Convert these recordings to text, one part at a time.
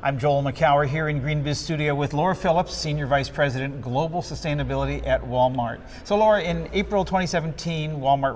I'm Joel McCower here in GreenBiz studio with Laura Phillips, Senior Vice President, Global Sustainability at Walmart. So Laura, in April 2017, Walmart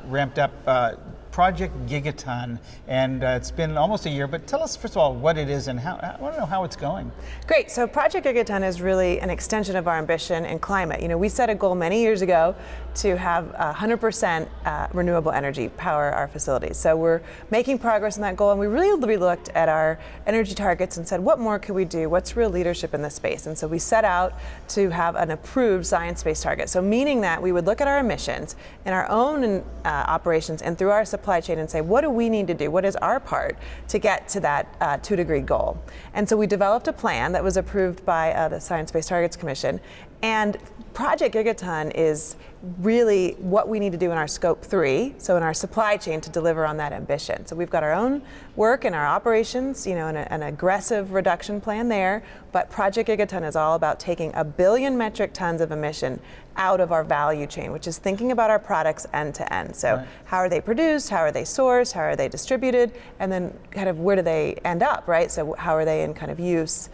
ramped up Project Gigaton, and it's been almost a year, but tell us first of all what it is and I want to know how it's going. Great, so Project Gigaton is really an extension of our ambition in climate. You know, we set a goal many years ago to have 100% renewable energy power our facilities. So we're making progress on that goal, and we really looked at our energy targets and said, what more could we do? What's real leadership in this space? And so we set out to have an approved science-based target. So meaning that we would look at our emissions in our own operations and through our supply chain and say, what do we need to do? What is our part to get to that 2-degree goal? And so we developed a plan that was approved by the Science-Based Targets Commission. And Project Gigaton is really what we need to do in our scope 3, so in our supply chain, to deliver on that ambition. So we've got our own work in our operations, you know, and an aggressive reduction plan there, but Project Gigaton is all about taking 1 billion metric tons of emission out of our value chain, which is thinking about our products end to end. So right. How are they produced, how are they sourced, how are they distributed, and then kind of where do they end up, right? So how are they in kind of use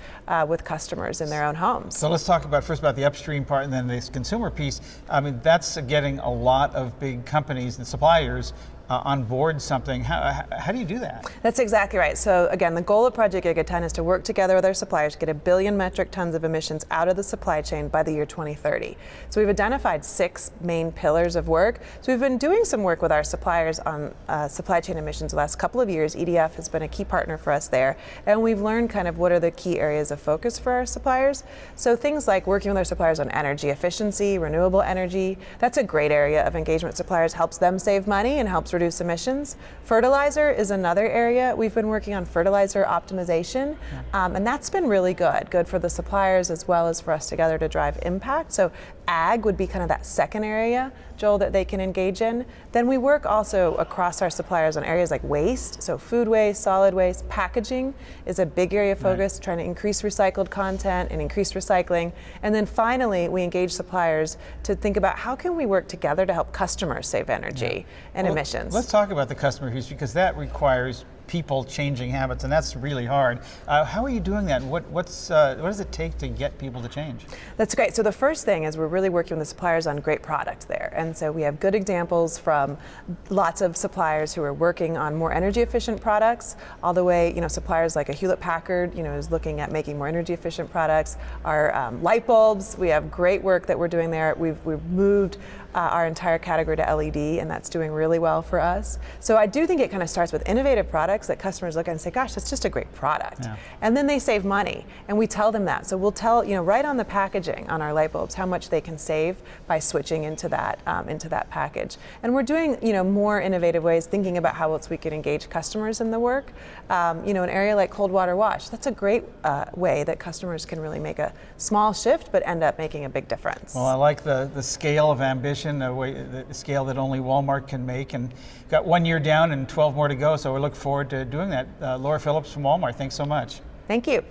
with customers in their own homes? So let's talk about first about the upstream part and then this consumer piece. I mean, that's getting a lot of big companies and suppliers on board something. How do you do that? That's exactly right. So again, the goal of Project Gigaton is to work together with our suppliers to get 1 billion metric tons of emissions out of the supply chain by the year 2030. So we've identified 6 main pillars of work. So we've been doing some work with our suppliers on supply chain emissions the last couple of years. EDF has been a key partner for us there. And we've learned kind of what are the key areas of focus for our suppliers. So things like working with our suppliers on energy efficiency, renewable energy. That's a great area of engagement. Suppliers helps them save money and helps reduce emissions. Fertilizer is another area. We've been working on fertilizer optimization, and that's been really good for the suppliers as well as for us together to drive impact. So ag would be kind of that second area, Joel, that they can engage in. Then we work also across our suppliers on areas like waste, so food waste, solid waste, packaging is a big area of focus, trying to increase recycled content and increase recycling. And then finally, we engage suppliers to think about how can we work together to help customers save energy and emissions. Let's talk about the customer piece, because that requires people changing habits, and that's really hard. How are you doing that? What does it take to get people to change? That's great. So the first thing is we're really working with the suppliers on great product there. And so we have good examples from lots of suppliers who are working on more energy efficient products, all the way, you know, suppliers like a Hewlett-Packard, you know, is looking at making more energy efficient products. Our light bulbs, we have great work that we're doing there. We've moved our entire category to LED, and that's doing really well for us. So I do think it kind of starts with innovative products that customers look at and say, gosh, that's just a great product. Yeah. And then they save money, and we tell them that. So we'll tell, you know, right on the packaging on our light bulbs how much they can save by switching into that package. And we're doing, you know, more innovative ways, thinking about how else we can engage customers in the work. You know, an area like cold water wash, that's a great way that customers can really make a small shift but end up making a big difference. Well, I like the scale of ambition, the scale that only Walmart can make, and got 1 year down and 12 more to go, so we look forward to doing that. Laura Phillips from Walmart, thanks so much. Thank you.